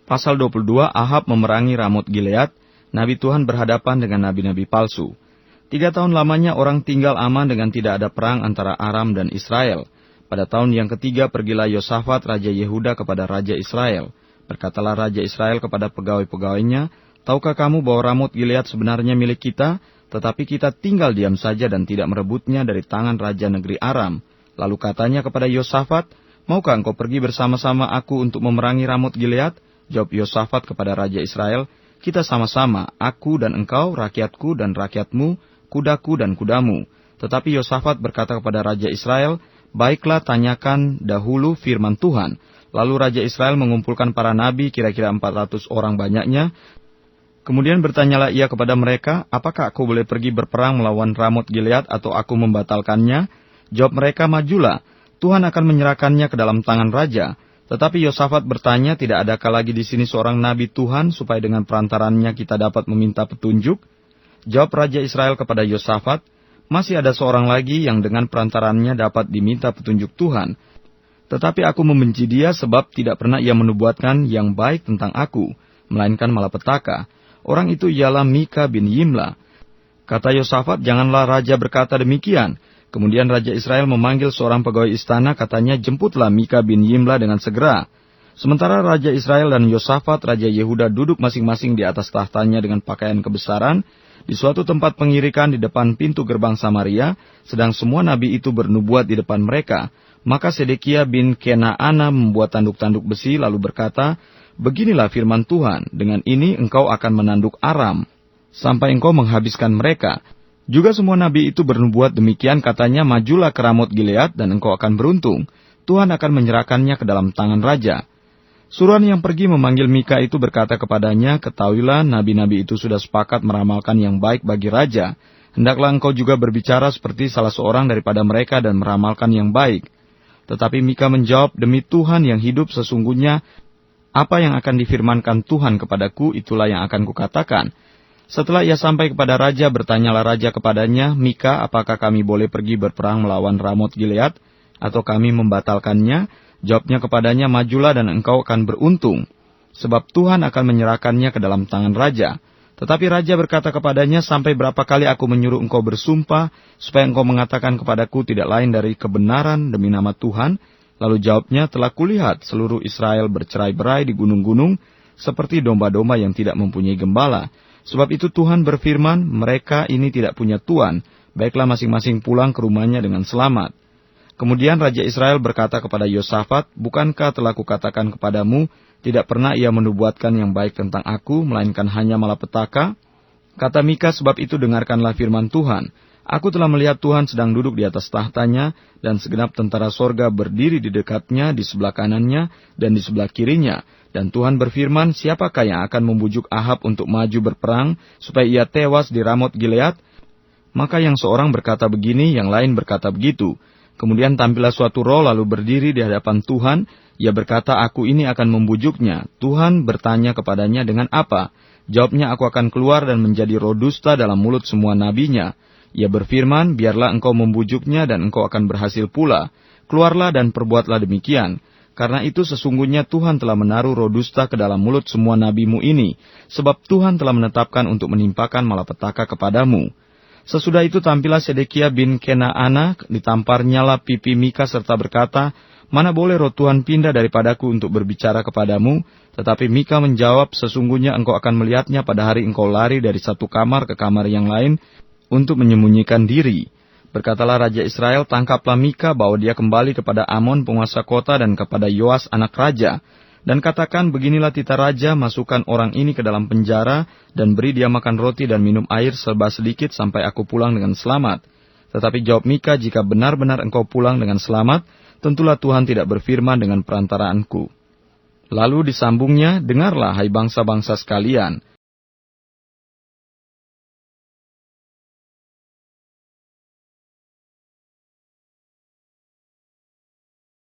Pasal 22, Ahab memerangi Ramot Gilead. Nabi Tuhan berhadapan dengan nabi-nabi palsu. 3 tahun lamanya orang tinggal aman dengan tidak ada perang antara Aram dan Israel. Pada tahun yang ketiga pergilah Yosafat Raja Yehuda kepada Raja Israel. Berkatalah Raja Israel kepada pegawai-pegawainya, "Tahukah kamu bahwa Ramot Gilead sebenarnya milik kita, tetapi kita tinggal diam saja dan tidak merebutnya dari tangan Raja negeri Aram?" Lalu katanya kepada Yosafat, "Maukah engkau pergi bersama-sama aku untuk memerangi Ramot Gilead?" Jawab Yosafat kepada Raja Israel, "Kita sama-sama, aku dan engkau, rakyatku dan rakyatmu, kudaku dan kudamu." Tetapi Yosafat berkata kepada Raja Israel, "Baiklah, tanyakan dahulu firman Tuhan." Lalu Raja Israel mengumpulkan para nabi, kira-kira 400 orang banyaknya. Kemudian bertanyalah ia kepada mereka, "Apakah aku boleh pergi berperang melawan Ramot Gilead atau aku membatalkannya?" Jawab mereka, "Majulah, Tuhan akan menyerahkannya ke dalam tangan raja." Tetapi Yosafat bertanya, "Tidak adakah lagi di sini seorang nabi Tuhan supaya dengan perantarannya kita dapat meminta petunjuk?" Jawab Raja Israel kepada Yosafat, "Masih ada seorang lagi yang dengan perantarannya dapat diminta petunjuk Tuhan. Tetapi aku membenci dia sebab tidak pernah ia menubuatkan yang baik tentang aku, melainkan malapetaka. Orang itu ialah Mika bin Yimla." Kata Yosafat, "Janganlah raja berkata demikian." Kemudian Raja Israel memanggil seorang pegawai istana, katanya, "Jemputlah Mika bin Yimla dengan segera." Sementara Raja Israel dan Yosafat, Raja Yehuda, duduk masing-masing di atas tahtanya dengan pakaian kebesaran, di suatu tempat pengirikan di depan pintu gerbang Samaria, sedang semua nabi itu bernubuat di depan mereka. Maka Sedekia bin Kenaana membuat tanduk-tanduk besi, lalu berkata, "Beginilah firman Tuhan, dengan ini engkau akan menanduk Aram, sampai engkau menghabiskan mereka." Juga semua nabi itu bernubuat demikian, katanya, "Majulah ke Ramot Gilead dan engkau akan beruntung. Tuhan akan menyerahkannya ke dalam tangan raja." Suruhan yang pergi memanggil Mika itu berkata kepadanya, "Ketahuilah, nabi-nabi itu sudah sepakat meramalkan yang baik bagi raja. Hendaklah engkau juga berbicara seperti salah seorang daripada mereka dan meramalkan yang baik." Tetapi Mika menjawab, "Demi Tuhan yang hidup, sesungguhnya apa yang akan difirmankan Tuhan kepadaku, itulah yang akan kukatakan." Setelah ia sampai kepada raja, bertanyalah raja kepadanya, "Mika, apakah kami boleh pergi berperang melawan Ramot Gilead, atau kami membatalkannya?" Jawabnya kepadanya, "Majulah dan engkau akan beruntung, sebab Tuhan akan menyerahkannya ke dalam tangan raja." Tetapi raja berkata kepadanya, "Sampai berapa kali aku menyuruh engkau bersumpah, supaya engkau mengatakan kepadaku tidak lain dari kebenaran demi nama Tuhan?" Lalu jawabnya, "Telah kulihat seluruh Israel bercerai-berai di gunung-gunung, seperti domba-domba yang tidak mempunyai gembala. Sebab itu Tuhan berfirman, mereka ini tidak punya tuan, baiklah masing-masing pulang ke rumahnya dengan selamat." Kemudian Raja Israel berkata kepada Yosafat, "Bukankah telah kukatakan kepadamu, tidak pernah ia menubuatkan yang baik tentang aku, melainkan hanya malapetaka?" Kata Mika, "Sebab itu dengarkanlah firman Tuhan. Aku telah melihat Tuhan sedang duduk di atas tahtanya, dan segenap tentara sorga berdiri di dekatnya, di sebelah kanannya, dan di sebelah kirinya. Dan Tuhan berfirman, siapakah yang akan membujuk Ahab untuk maju berperang, supaya ia tewas di Ramot Gilead?" Maka yang seorang berkata begini, yang lain berkata begitu. Kemudian tampillah suatu roh lalu berdiri di hadapan Tuhan. Ia berkata, "Aku ini akan membujuknya." Tuhan bertanya kepadanya, "Dengan apa?" Jawabnya, "Aku akan keluar dan menjadi roh dusta dalam mulut semua nabinya." Ia berfirman, "Biarlah engkau membujuknya dan engkau akan berhasil pula. Keluarlah dan perbuatlah demikian. Karena itu sesungguhnya Tuhan telah menaruh roh dusta ke dalam mulut semua nabimu ini, sebab Tuhan telah menetapkan untuk menimpakan malapetaka kepadamu." Sesudah itu tampillah Sedekia bin Kenaana, ditamparnyalah pipi Mika serta berkata, "Mana boleh roh Tuhan pindah daripadaku untuk berbicara kepadamu?" Tetapi Mika menjawab, "Sesungguhnya engkau akan melihatnya pada hari engkau lari dari satu kamar ke kamar yang lain untuk menyembunyikan diri." Berkatalah Raja Israel, "Tangkaplah Mika, bawa dia kembali kepada Amon penguasa kota dan kepada Yoas anak raja. Dan katakan, beginilah titah raja, masukkan orang ini ke dalam penjara, dan beri dia makan roti dan minum air serba sedikit sampai aku pulang dengan selamat." Tetapi jawab Mika, "Jika benar-benar engkau pulang dengan selamat, tentulah Tuhan tidak berfirman dengan perantaraanku." Lalu disambungnya, "Dengarlah, hai bangsa-bangsa sekalian,